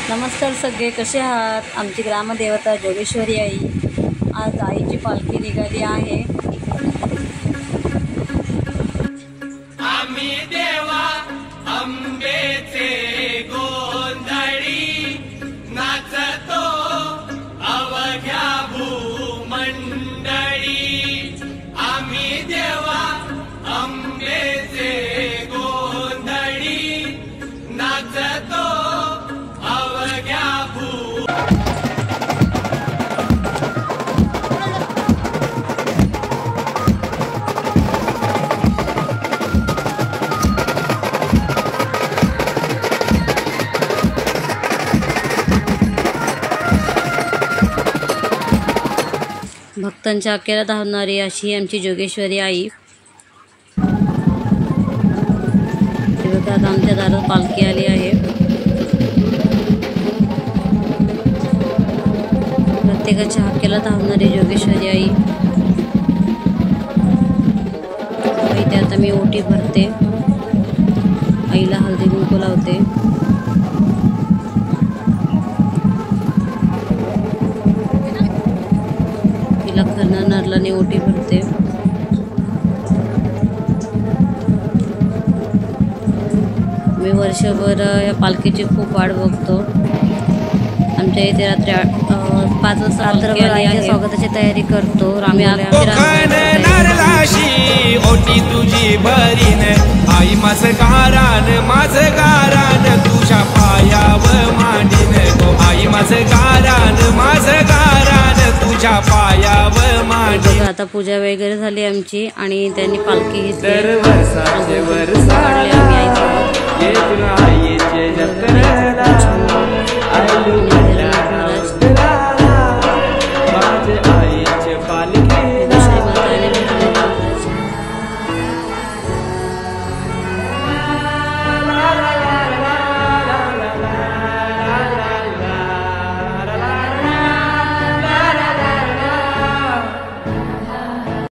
नमस्कार सगळे, कसे आहात? आमची ग्रामदेवता जोगेश्वरी आई, आज आईची पालखी निघाली आहे। आम्ही देवा अंबेचे गोंधळी नाचतो अवघ्या भूमंडळी। आम्ही देवा अंबेचे गोंधळी नाचतो अवघ्या भक्तांच्या अखेर धावणारी अशी आमची जोगेश्वरी आई। बघा, आमच्या दारात पालखी आली आहे। प्रत्येकाच्या हाकेला धावणारी जोगेश्वरी आई। इथे आता मी ओटी भरते, आईला हळदी कुंकू लावते। तिला खरना नारळाने ओटी भरते। मी वर्षभर या पालखीची खूप वाट बघतो। आमच्या इथे रात्री 5 वाजता स्वागताची तयारी करतो। नारळाशी ओटी तुझी भरीन आई, माझं गारान तुझ्या पायावर मांडीन गो आई, माझं गारान तुझ्या पायावर मांडीन। आता पूजा वगैरे झाली आमची आणि त्यांनी पालखी घेतली। वर्षाचे वर्षा